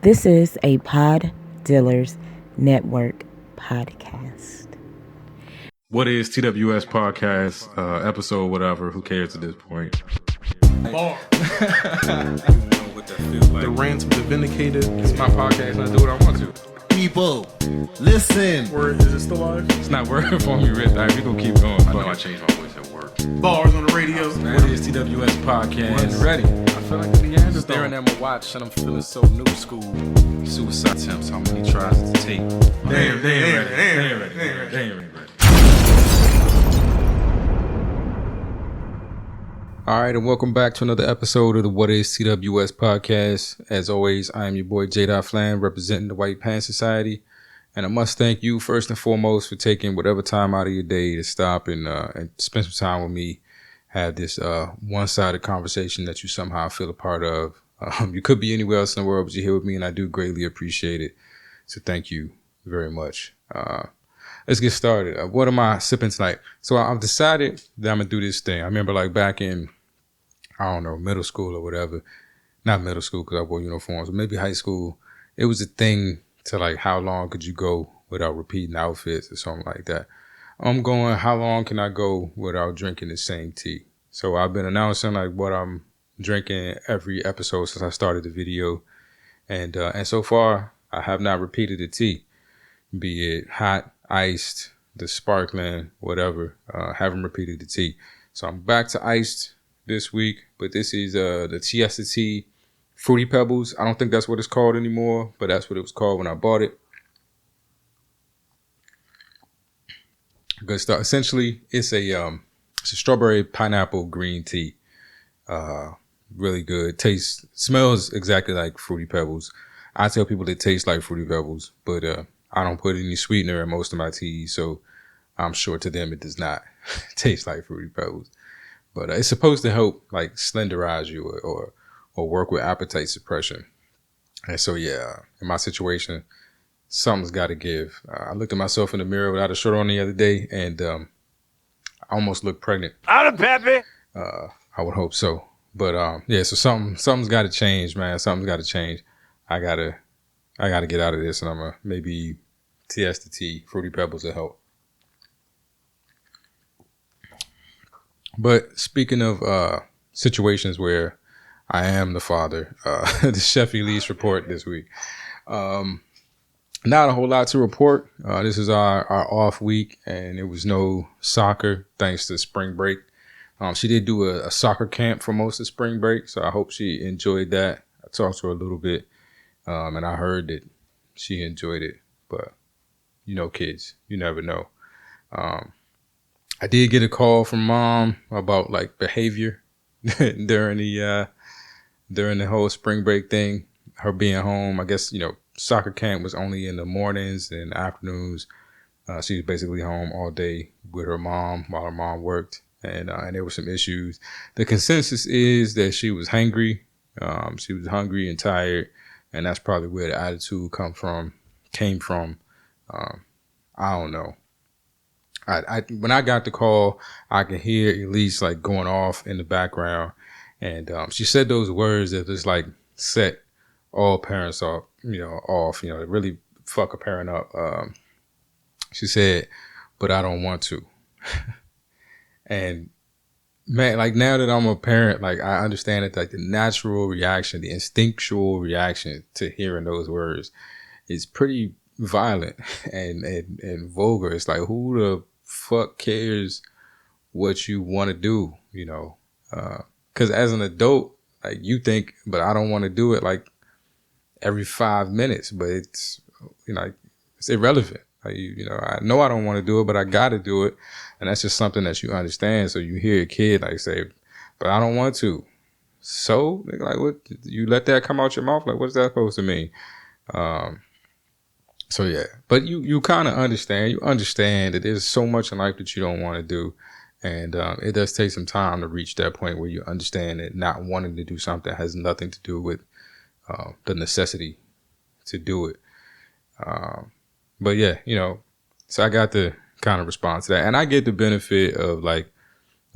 This is a Pod Dealers Network podcast. What is TWS podcast, episode, whatever, who cares at this point? Bar. The rants of the vindicated. It's my podcast and I do what I want to. People, listen. Word, is it still live? It's not working for me, Rich. All right, we gonna keep going. I know I changed my voice at work. Bars on the radio. What is TWS podcast? Ready. I feel like the Neanderthal. Staring at my watch and I'm feeling so new school. Suicide attempts, how many tries to take? They ain't ready. All right, and welcome back to another episode of the What is TWS podcast. As always, I am your boy J. Flan, representing the White Pants Society. And I must thank you first and foremost for taking whatever time out of your day to stop and spend some time with me, have this one-sided conversation that you somehow feel a part of. You could be anywhere else in the world, but you're here with me, and I do greatly appreciate it. So thank you very much. Let's get started. What am I sipping tonight? So I've decided that I'm going to do this thing. I remember like back in, I don't know, middle school or whatever. Not middle school because I wore uniforms, but maybe high school. It was a thing to like how long could you go without repeating outfits or something like that. I'm going, how long can I go without drinking the same tea? So I've been announcing like what I'm drinking every episode since I started the video. And so far, I have not repeated the tea, be it hot, iced, the sparkling, whatever. Haven't repeated the tea. So I'm back to iced this week, but this is the Siesta tea, Fruity Pebbles. I don't think that's what it's called anymore, but that's what it was called when I bought it. Good stuff. Essentially, it's a strawberry pineapple green tea. Really good. Smells exactly like Fruity Pebbles. I tell people it tastes like Fruity Pebbles, but I don't put any sweetener in most of my teas, so I'm sure to them it does not taste like Fruity Pebbles. But it's supposed to help like slenderize you or work with appetite suppression. And so, yeah, in my situation, something's got to give. I looked at myself in the mirror without a shirt on the other day, and I almost looked pregnant. Out of Peppy. I would hope so. But yeah, so something's got to change, man. Something's got to change. I gotta get out of this, and I'm gonna maybe Siesta tea, Fruity Pebbles will help. But speaking of situations where I am the father, the Chef Elise report this week. Not a whole lot to report. This is our off week, and there was no soccer thanks to spring break. She did do a soccer camp for most of spring break, so I hope she enjoyed that. I talked to her a little bit, and I heard that she enjoyed it. But, you know, kids, you never know. I did get a call from mom about like behavior during the whole spring break thing. Her being home, I guess, you know, soccer camp was only in the mornings and afternoons. She was basically home all day with her mom while her mom worked, and there were some issues. The consensus is that she was hangry. She was hungry and tired, and that's probably where the attitude came from. I don't know. When I got the call, I could hear Elise like going off in the background, and she said those words that just like set all parents off. It really fuck a parent up. She said, "But I don't want to." And man, like now that I'm a parent, like I understand that like the natural reaction, the instinctual reaction to hearing those words is pretty violent and vulgar. It's like, who the fuck cares what you want to do, you know? Because as an adult, like you think, but I don't want to do it like every 5 minutes, but it's, you know, it's irrelevant. Like, I know I don't want to do it, but I got to do it. And that's just something that you understand. So you hear a kid like say, but I don't want to. So like, what, you let that come out your mouth? Like, what's that supposed to mean? So yeah, but you kind of understand. You understand that there's so much in life that you don't want to do, and it does take some time to reach that point where you understand that not wanting to do something has nothing to do with the necessity to do it. But yeah, so I got to kind of respond to that, and I get the benefit of like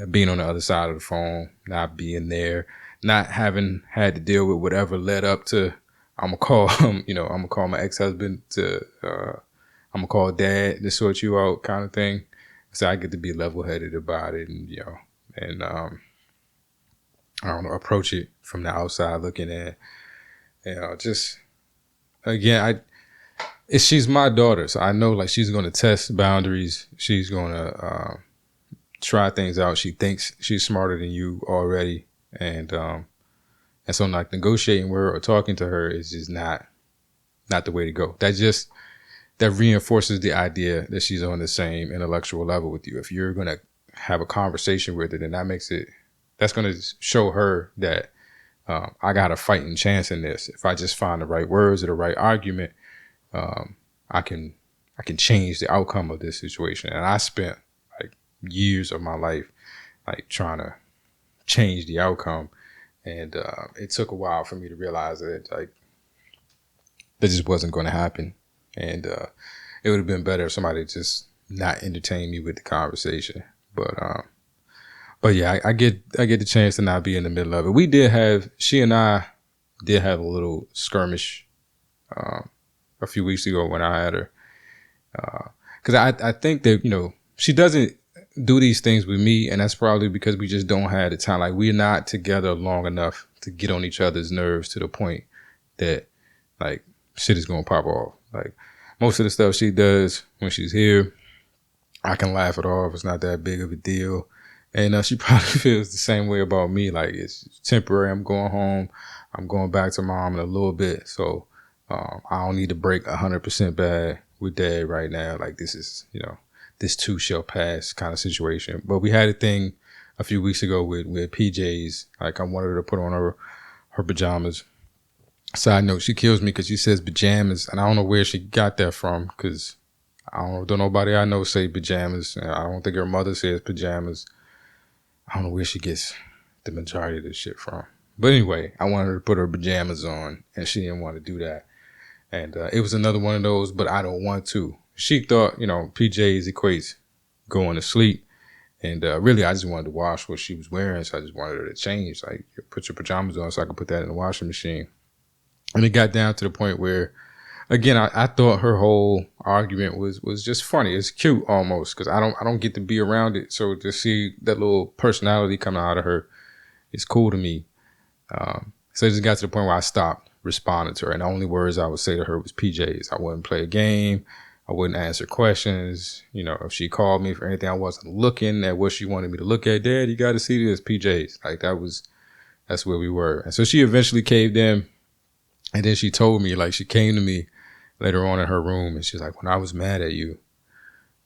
being on the other side of the phone, not being there, not having had to deal with whatever led up to I'm gonna call I'm gonna call my ex-husband to I'm gonna call dad to sort you out kind of thing. So I get to be level-headed about it, and I don't know, approach it from the outside looking in. Just again, she's my daughter, so I know like she's gonna test boundaries. She's gonna try things out. She thinks she's smarter than you already, and so like negotiating with her or talking to her is just not the way to go. That reinforces the idea that she's on the same intellectual level with you. If you're gonna have a conversation with her, then that's gonna show her that I got a fighting chance in this. If I just find the right words or the right argument, I can change the outcome of this situation. And I spent like years of my life like trying to change the outcome, and it took a while for me to realize that like that just wasn't going to happen. And it would have been better if somebody just not entertained me with the conversation. But yeah, I get the chance to not be in the middle of it. She and I did have a little skirmish a few weeks ago when I had her. Because I think that, she doesn't do these things with me, and that's probably because we just don't have the time. Like, we're not together long enough to get on each other's nerves to the point that, like, shit is going to pop off. Like, most of the stuff she does when she's here, I can laugh it off. It's not that big of a deal. And she probably feels the same way about me. Like, it's temporary. I'm going home. I'm going back to mom in a little bit. So I don't need to break 100% bad with dad right now. Like, this is, this too shall pass kind of situation. But we had a thing a few weeks ago with PJs. Like, I wanted her to put on her pajamas. Side note, she kills me because she says pajamas, and I don't know where she got that from, because don't nobody I know say pajamas. And I don't think her mother says pajamas. I don't know where she gets the majority of this shit from. But anyway, I wanted her to put her pajamas on, and she didn't want to do that. And it was another one of those, but I don't want to. She thought, PJs equates going to sleep. And really, I just wanted to wash what she was wearing, so I just wanted her to change. Like, put your pajamas on so I could put that in the washing machine. And it got down to the point where, again, I thought her whole argument was just funny. It's cute almost, because I don't get to be around it. So to see that little personality coming out of her is cool to me. So it just got to the point where I stopped responding to her. And the only words I would say to her was PJs. I wouldn't play a game. I wouldn't answer questions. If she called me for anything, I wasn't looking at what she wanted me to look at. Dad, you got to see this, PJs. Like, that's where we were. And so she eventually caved in. And then she told me, like, she came to me later on in her room, and she's like, when I was mad at you,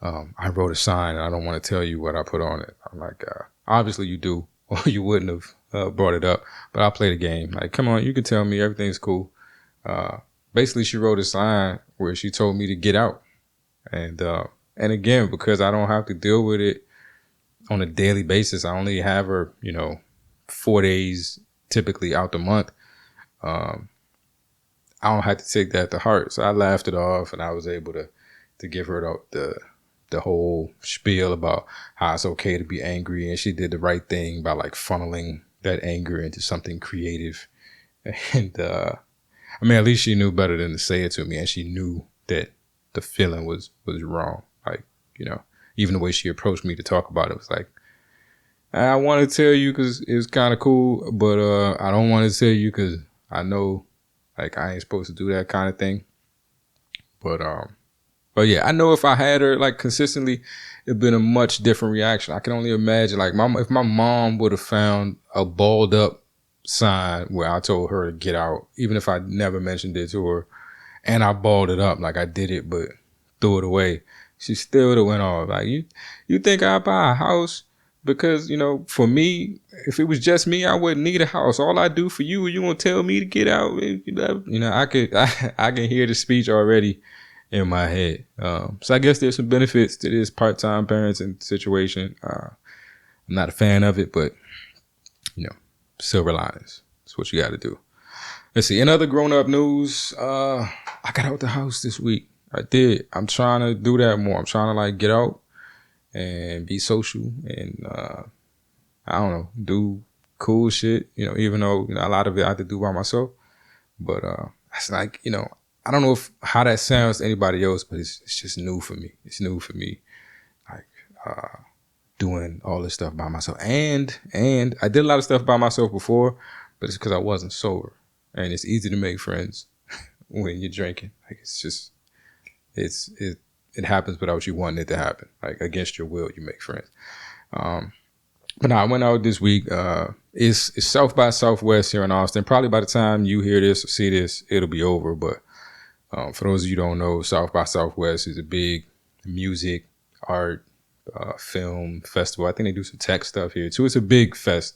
I wrote a sign, and I don't want to tell you what I put on it. I'm like, obviously you do, or you wouldn't have brought it up, but I'll play the game. Like, come on, you can tell me, everything's cool. Basically, she wrote a sign where she told me to get out. And again, because I don't have to deal with it on a daily basis, I only have her, 4 days typically out the month. I don't have to take that to heart. So I laughed it off, and I was able to give her the whole spiel about how it's okay to be angry. And she did the right thing by like funneling that anger into something creative. And at least she knew better than to say it to me. And she knew that the feeling was wrong. Like, even the way she approached me to talk about it was like, I want to tell you because it's kind of cool, but I don't want to tell you because I know, like, I ain't supposed to do that kind of thing. But yeah, I know if I had her like consistently, it'd been a much different reaction. I can only imagine, like, if my mom would have found a balled up sign where I told her to get out, even if I never mentioned it to her, and I balled it up like I did it but threw it away, she still would have went off. Like, you think I'd buy a house because, for me, if it was just me, I wouldn't need a house. All I do for you gonna tell me to get out? I can hear the speech already in my head. So I guess there's some benefits to this part-time parenting situation. I'm not a fan of it, but silver linings. That's what you got to do. Let's see. In other grown-up news, I got out the house this week. I did. I'm trying to do that more. I'm trying to like get out and be social and I don't know, do cool shit. Even though a lot of it I have to do by myself. But it's like, I don't know how that sounds to anybody else, but it's just new for me. It's new for me, like doing all this stuff by myself. And I did a lot of stuff by myself before, but it's because I wasn't sober. And it's easy to make friends when you're drinking. Like it happens without you wanting it to happen. Like against your will, you make friends. But no, I went out this week. It's South by Southwest here in Austin. Probably by the time you hear this or see this, it'll be over. But for those of you who don't know, South by Southwest is a big music, art, film festival. I think they do some tech stuff here too. It's a big fest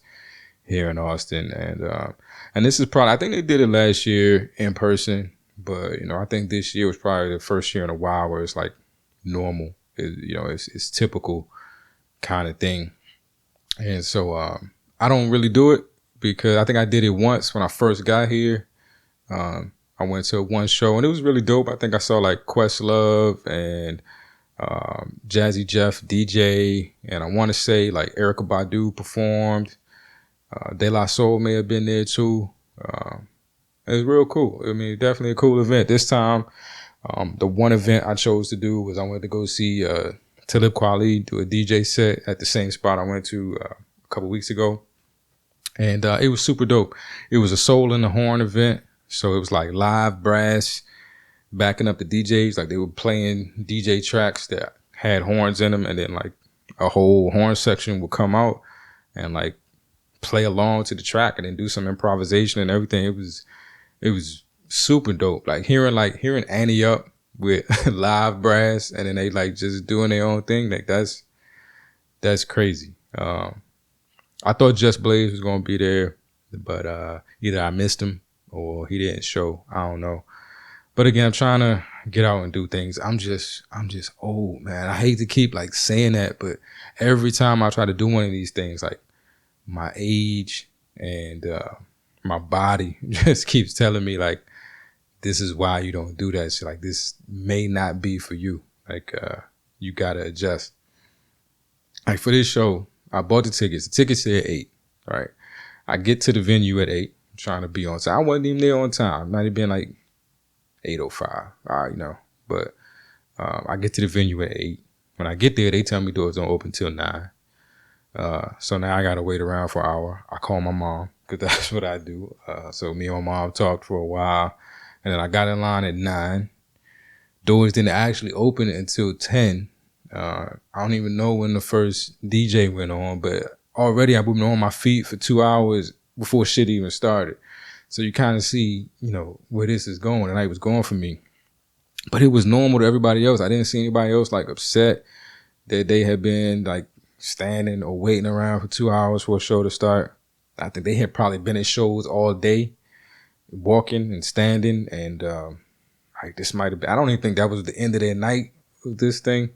here in Austin, and this is probably, I think they did it last year in person, but I think this year was probably the first year in a while where it's like normal. It's typical kind of thing. And so I don't really do it because I think I did it once when I first got here. I went to one show and it was really dope. I think I saw like Questlove and Jazzy Jeff DJ, and I want to say like Erykah Badu performed. De La Soul may have been there too. It was real cool. I mean, definitely a cool event. This time, the one event I chose to do was I went to go see Talib Kweli do a DJ set at the same spot I went to a couple weeks ago. And it was super dope. It was a Soul in the Horn event. So it was like live brass backing up the DJs. Like they were playing DJ tracks that had horns in them. And then like a whole horn section would come out and like play along to the track and then do some improvisation and everything. It was super dope. Like hearing Annie up with live brass and then they like just doing their own thing. Like that's crazy. I thought Just Blaze was gonna be there, but either I missed him or he didn't show. I don't know. But again, I'm trying to get out and do things. I'm just old, man. I hate to keep like saying that, but every time I try to do one of these things, like my age and my body just keeps telling me like, this is why you don't do that shit. Like this may not be for you. Like you gotta adjust. Like for this show, I bought the tickets. The tickets said 8, right? I get to the venue at 8, trying to be on time. I wasn't even there on time. Might have been like 8:05, But I get to the venue at 8. When I get there, they tell me doors don't open till 9. So now I gotta wait around for an hour. I call my mom because that's what I do. So me and my mom talked for a while, and then I got in line at 9. Doors didn't actually open until 10. I don't even know when the first DJ went on, but already I've been on my feet for 2 hours before shit even started. So you kind of see, where this is going, and it was going for me. But it was normal to everybody else. I didn't see anybody else like upset that they had been like standing or waiting around for 2 hours for a show to start. I think they had probably been at shows all day, walking and standing, and like this might have been, I don't even think that was the end of their night with this thing.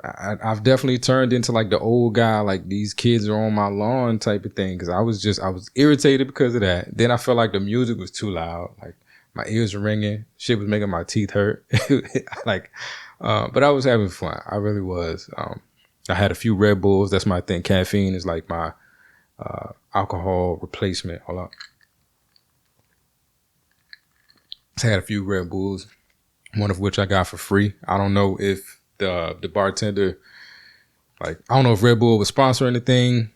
I've definitely turned into like the old guy, like these kids are on my lawn type of thing, because I was irritated because of that. Then I felt like the music was too loud, like my ears were ringing, shit was making my teeth hurt. But I was having fun. I really was. I had a few Red Bulls. That's my thing. Caffeine is like my alcohol replacement. Hold on. I had a few Red Bulls, one of which I got for free. I don't know if the bartender, like, I don't know if Red Bull was sponsoring anything.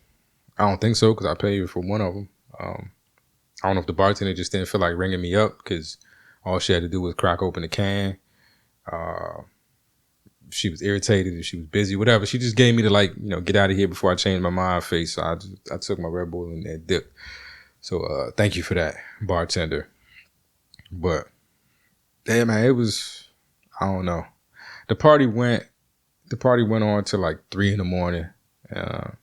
I don't think so because I paid for one of them. I don't know if the bartender just didn't feel like ringing me up because all she had to do was crack open the can. She was irritated and she was busy, whatever. She just gave me the get out of here before I change my mind face. So I took my Red Bull and dipped. So thank you for that, bartender. But yeah, man, it was, I don't know. The party went on to like 3 a.m.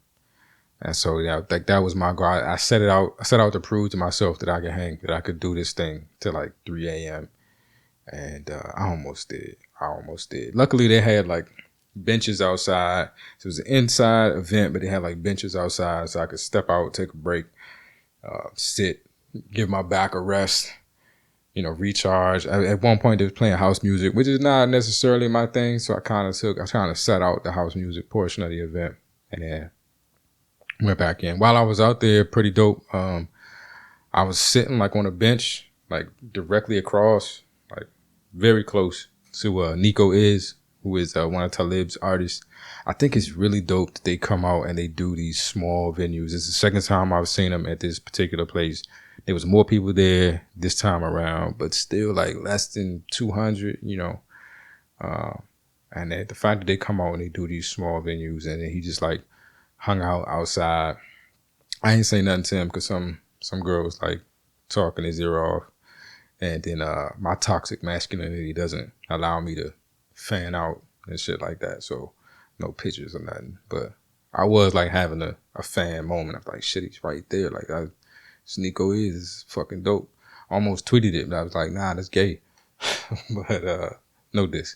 And so yeah, like that was my goal. I set out to prove to myself that I could hang, that I could do this thing till like 3 a.m. And I almost did. Luckily, they had like benches outside. So it was an inside event, but they had like benches outside, so I could step out, take a break, sit, give my back a rest, recharge. At one point, they was playing house music, which is not necessarily my thing. So I kind of set out the house music portion of the event, and then went back in. While I was out there, pretty dope. I I was sitting like on a bench, like directly across, like very close to Nico Is, who is one of Talib's artists. I think it's really dope that they come out and they do these small venues. It's the second time I've seen them at this particular place. There was more people there this time around, but still like less than 200, you know. And the fact that they come out and they do these small venues, and then he just like hung out outside. I ain't say nothing to him because some girl was like talking his ear off. And then my toxic masculinity doesn't allow me to fan out and shit like that. So no pictures or nothing. But I was like having a fan moment. I'm like, shit, he's right there. Like, Nico is fucking dope. Almost tweeted it, but I was like, nah, that's gay. But no diss.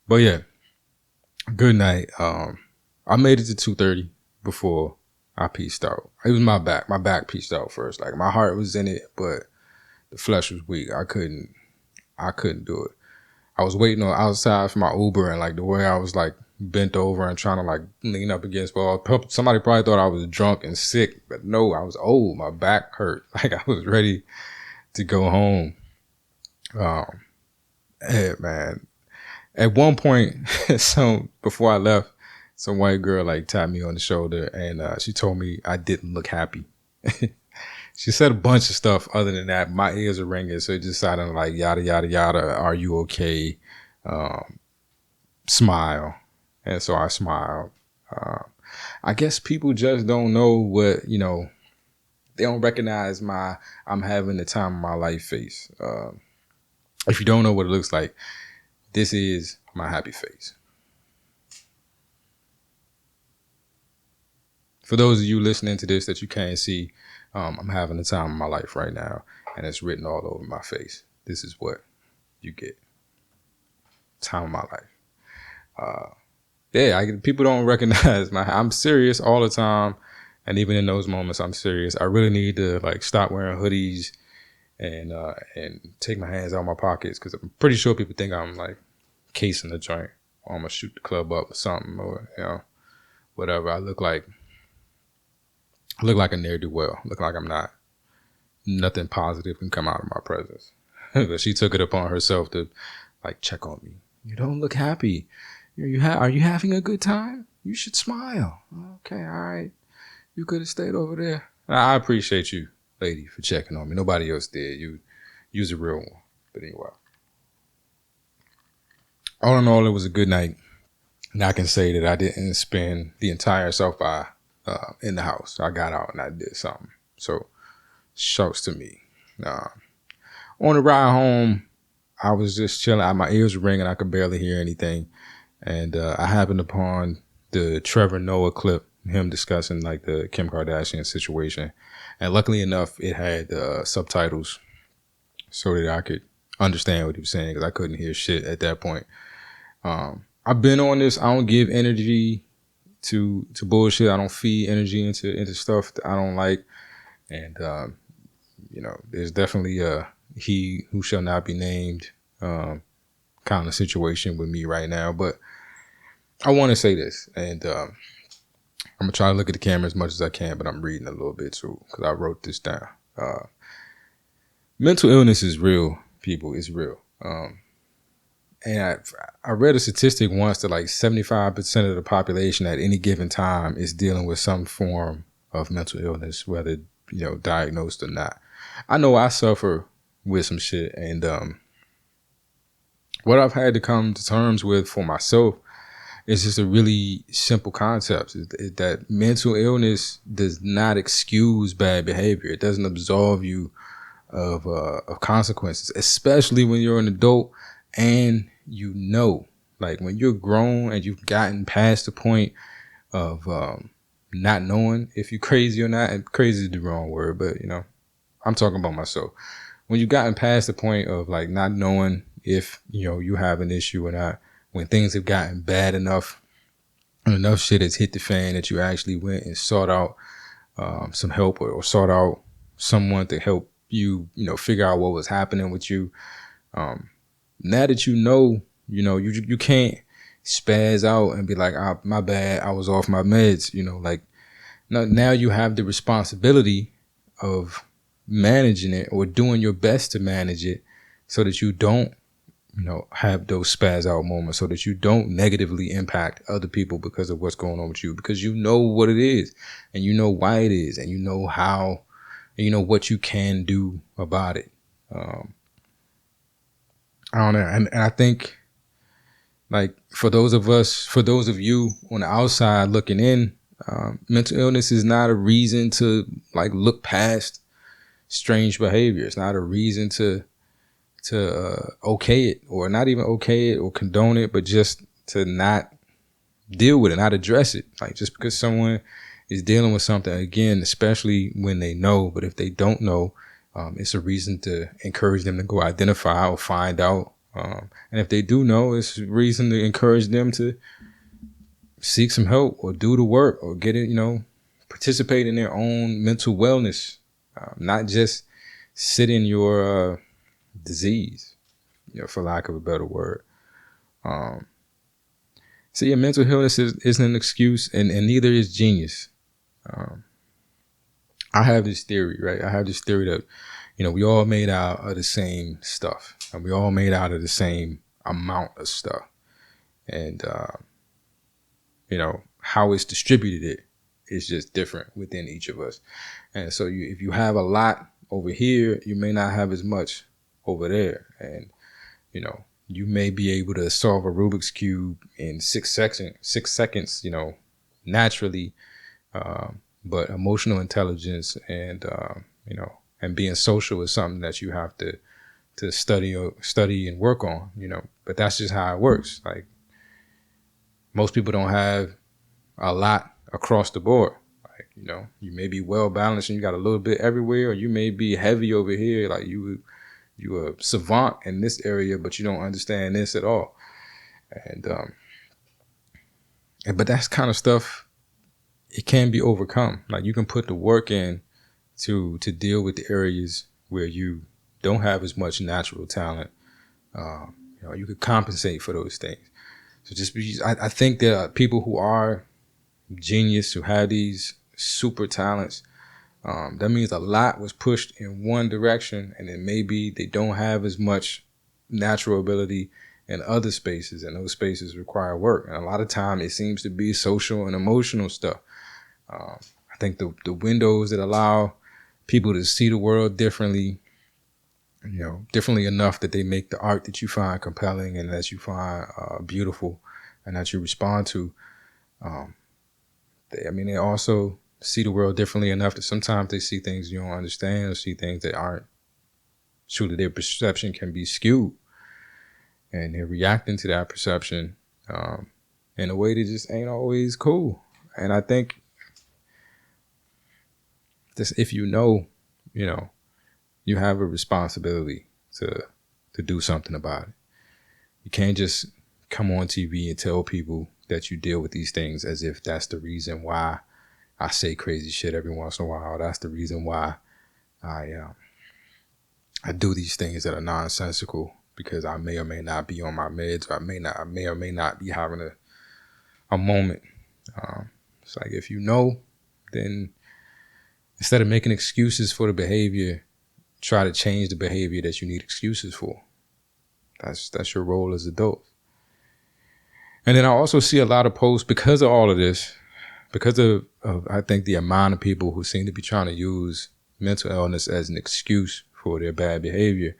But yeah, good night. I made it to 2:30 before I pieced out. It was my back. My back pieced out first. Like, my heart was in it, but the flesh was weak. I couldn't do it. I was waiting on outside for my Uber, and like the way I was like bent over and trying to like lean up against wall. Somebody probably thought I was drunk and sick, but no, I was old. My back hurt. Like, I was ready to go home. And man, at one point, before I left, some white girl like tapped me on the shoulder, and she told me I didn't look happy. She said a bunch of stuff other than that. My ears are ringing, so it just sounded like yada, yada, yada. Are you okay? Smile. And so I smiled. I guess people just don't know what, you know, they don't recognize my I'm having the time of my life face. If you don't know what it looks like, this is my happy face. For those of you listening to this that you can't see, I'm having the time of my life right now, and it's written all over my face. This is what you get. Time of my life. People don't recognize I'm serious all the time, and even in those moments, I'm serious. I really need to like stop wearing hoodies and take my hands out of my pockets, because I'm pretty sure people think I'm like casing the joint, or I'm gonna shoot the club up or something, or you know, whatever. I look like a ne'er-do-well. Look like I'm not. Nothing positive can come out of my presence. But she took it upon herself to like check on me. You don't look happy. Are you having a good time? You should smile. Okay, all right. You could have stayed over there. I appreciate you, lady, for checking on me. Nobody else did. You's a real one. But anyway. All in all, it was a good night. And I can say that I didn't spend the entire South by in the house. I got out and I did something. So, shouts to me. On the ride home, I was just chilling. My ears were ringing. I could barely hear anything. And I happened upon the Trevor Noah clip, him discussing like the Kim Kardashian situation. And luckily enough, it had subtitles so that I could understand what he was saying, because I couldn't hear shit at that point. I've been on this. I don't give energy to bullshit. I don't feed energy into stuff that I don't like. And, you know, there's definitely a he who shall not be named kind of situation with me right now. But I want to say this, and I'm going to try to look at the camera as much as I can, but I'm reading a little bit too, because I wrote this down. Mental illness is real, people. It's real. And I read a statistic once that like 75% of the population at any given time is dealing with some form of mental illness, whether, you know, diagnosed or not. I know I suffer with some shit, and what I've had to come to terms with for myself is just a really simple concept, is that mental illness does not excuse bad behavior. It doesn't absolve you of consequences, especially when you're an adult and you know, like when you're grown and you've gotten past the point of not knowing if you're crazy or not. And crazy is the wrong word, but you know, I'm talking about myself. When you've gotten past the point of like not knowing if, you know, you have an issue or not, when things have gotten bad enough and enough shit has hit the fan that you actually went and sought out some help, or sought out someone to help you, you know, figure out what was happening with you. Now that you can't spaz out and be like, my bad, I was off my meds, you know, like now you have the responsibility of managing it or doing your best to manage it so that you don't, have those spaz out moments, so that you don't negatively impact other people because of what's going on with you, because you know what it is and you know why it is and you know how, and you know what you can do about it. I don't know. And I think, like, for those of you on the outside looking in, mental illness is not a reason to like look past strange behavior. It's not a reason to okay it, or not even okay it or condone it, but just to not deal with it, not address it. Like, just because someone is dealing with something, again, especially when they know, but if they don't know, it's a reason to encourage them to go identify or find out. And if they do know, it's a reason to encourage them to seek some help or do the work or get it, participate in their own mental wellness, not just sit in your disease, for lack of a better word. So yeah, mental illness isn't an excuse, and neither is genius. I have this theory, right? I have this theory that, we all made out of the same stuff, and we all made out of the same amount of stuff. And, how it's distributed is just different within each of us. And so if you have a lot over here, you may not have as much over there. And, you may be able to solve a Rubik's Cube in 6 seconds, naturally. But emotional intelligence and, and being social is something that you have to study and work on, but that's just how it works. Like, most people don't have a lot across the board. Like, you may be well balanced and you got a little bit everywhere, or you may be heavy over here. Like, you a savant in this area, but you don't understand this at all. And but that's kind of stuff, it can be overcome. Like, you can put the work in to deal with the areas where you don't have as much natural talent. You could compensate for those things. So I think there are people who are genius, who have these super talents. That means a lot was pushed in one direction, and then maybe they don't have as much natural ability in other spaces, and those spaces require work. And a lot of time it seems to be social and emotional stuff. I think the windows that allow people to see the world differently, differently enough that they make the art that you find compelling and that you find beautiful and that you respond to. They also see the world differently enough that sometimes they see things you don't understand, or see things that aren't truly, their perception can be skewed, and they're reacting to that perception in a way that just ain't always cool. And I think just if you have a responsibility to do something about it. You can't just come on TV and tell people that you deal with these things as if that's the reason why I say crazy shit every once in a while. That's the reason why I do these things that are nonsensical, because I may or may not be on my meds, or I may or may not be having a moment. It's like, if then instead of making excuses for the behavior, try to change the behavior that you need excuses for. That's your role as adults. And then I also see a lot of posts because of all of this, because of I think the amount of people who seem to be trying to use mental illness as an excuse for their bad behavior.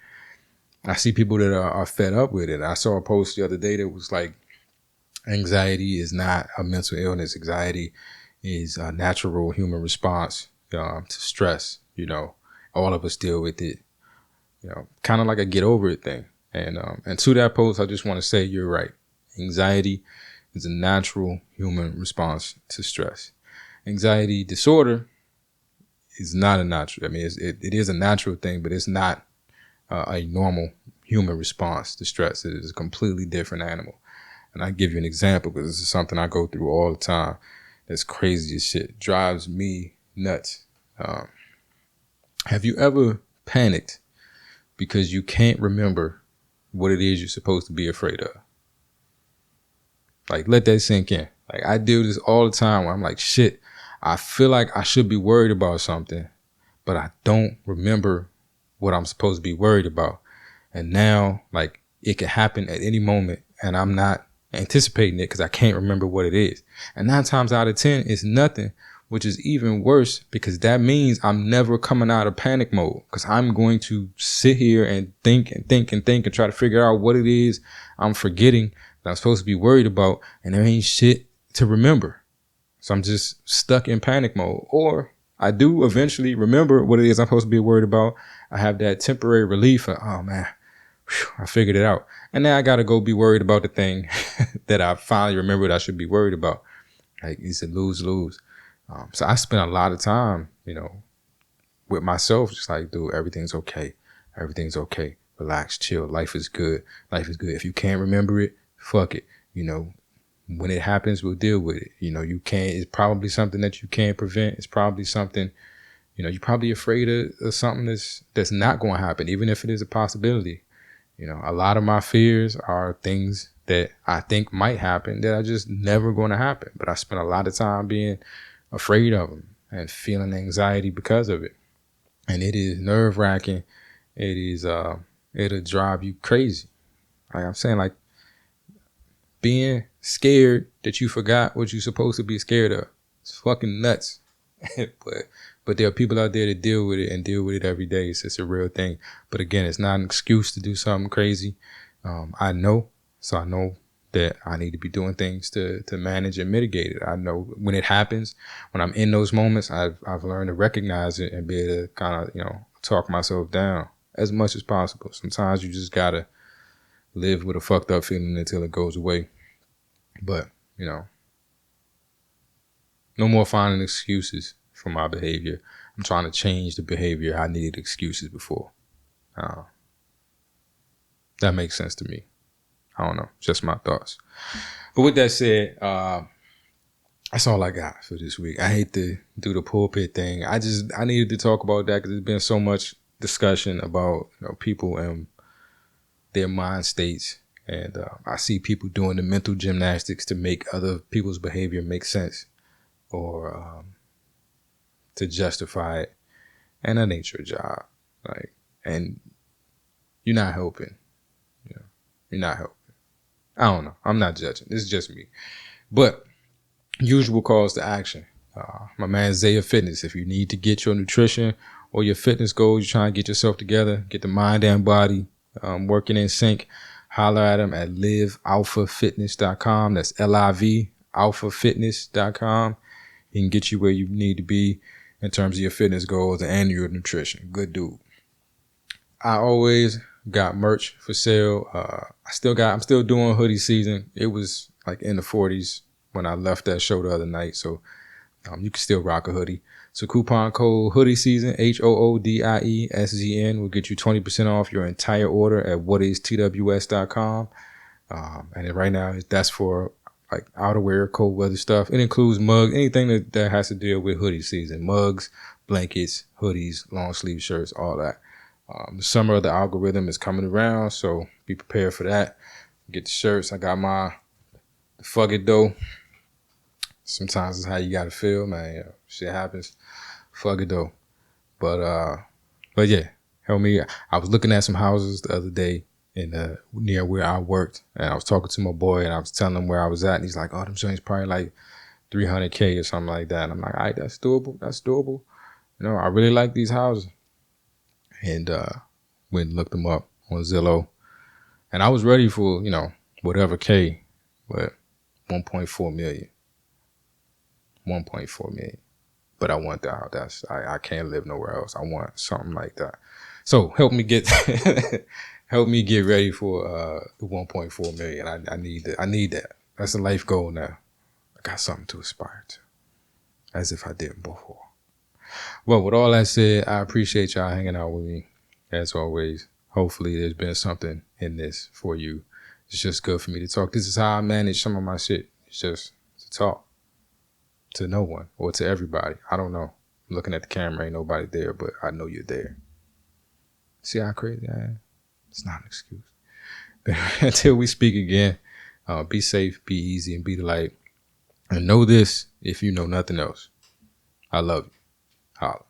I see people that are fed up with it. I saw a post the other day that was like, anxiety is not a mental illness. Anxiety is a natural human response to stress. All of us deal with it, kind of like a get over it thing. And to that post, I just want to say, you're right. Anxiety is a natural human response to stress. Anxiety disorder is not a natural. It is a natural thing, but it's not a normal human response to stress. It is a completely different animal. And I give you an example because this is something I go through all the time. That's crazy as shit. Drives me nuts. Have you ever panicked because you can't remember what it is you're supposed to be afraid of? Like, let that sink in. Like, I do this all the time where I'm like, shit, I feel like I should be worried about something, but I don't remember what I'm supposed to be worried about. And now, like, it could happen at any moment, and I'm not anticipating it because I can't remember what it is. And 9 times out of 10, it's nothing, which is even worse because that means I'm never coming out of panic mode, because I'm going to sit here and think and try to figure out what it is I'm forgetting that I'm supposed to be worried about, and there ain't shit to remember. So I'm just stuck in panic mode. Or I do eventually remember what it is I'm supposed to be worried about. I have that temporary relief of, oh man, whew, I figured it out. And now I got to go be worried about the thing that I finally remembered I should be worried about. Like, it's a lose-lose. So I spent a lot of time, with myself, just like, dude, everything's okay. Everything's okay. Relax, chill. Life is good. Life is good. If you can't remember it, fuck it. When it happens, we'll deal with it. You can't, it's probably something that you can't prevent. It's probably something, you're probably afraid of something that's not going to happen, even if it is a possibility. A lot of my fears are things that I think might happen that are just never going to happen. But I spent a lot of time being afraid of them and feeling anxiety because of it. And it is nerve wracking. It is, it'll drive you crazy. Like I'm saying, like, being scared that you forgot what you're supposed to be scared of. It's fucking nuts. But there are people out there that deal with it and deal with it every day. It's just a real thing. But again, it's not an excuse to do something crazy. I know that I need to be doing things to manage and mitigate it. I know when it happens, when I'm in those moments, I've learned to recognize it and be able to kind of, talk myself down as much as possible. Sometimes you just gotta live with a fucked up feeling until it goes away. But, no more finding excuses for my behavior. I'm trying to change the behavior I needed excuses before. That makes sense to me. I don't know. Just my thoughts. But with that said, that's all I got for this week. I hate to do the pulpit thing. I needed to talk about that because there's been so much discussion about people and their mind states. And I see people doing the mental gymnastics to make other people's behavior make sense or to justify it. And that ain't your job. Like, and you're not helping. You're not helping. I don't know. I'm not judging. This is just me. But usual calls to action. My man Zaya Fitness. If you need to get your nutrition or your fitness goals, you're trying to get yourself together, get the mind and body working in sync, holler at him at livealphafitness.com. That's LIV alphafitness.com. He can get you where you need to be in terms of your fitness goals and your nutrition. Good dude. I always got merch for sale. I'm still doing hoodie season. It was like in the 40s when I left that show the other night. So you can still rock a hoodie. So coupon code hoodie season, HOODIESGN will get you 20% off your entire order at whatistws.com. And then right now that's for like outerwear, cold weather stuff. It includes mugs, anything that has to deal with hoodie season, mugs, blankets, hoodies, long sleeve shirts, all that. The summer of the algorithm is coming around, so be prepared for that. Get the shirts. I got my fuck it though. Sometimes it's how you gotta feel, man. Shit happens. Fuck it though. But yeah, help me. I was looking at some houses the other day in near where I worked, and I was talking to my boy, and I was telling him where I was at, and he's like, "Oh, them joints probably like $300K or something like that." And I'm like, "All right, that's doable. That's doable. I really like these houses." And went and looked them up on Zillow. And I was ready for, whatever K, but 1.4 million. 1.4 million. But I want that. I can't live nowhere else. I want something like that. So help me get ready for the 1.4 million. I need that. That's a life goal now. I got something to aspire to. As if I didn't before. Well, with all that said, I appreciate y'all hanging out with me, as always. Hopefully there's been something in this for you. It's just good for me to talk. This is how I manage some of my shit. It's just to talk to no one or to everybody. I don't know. I'm looking at the camera, ain't nobody there, but I know you're there. See how crazy I am? It's not an excuse. Until we speak again, be safe, be easy, and be the light. And know this if you know nothing else. I love you. Holla.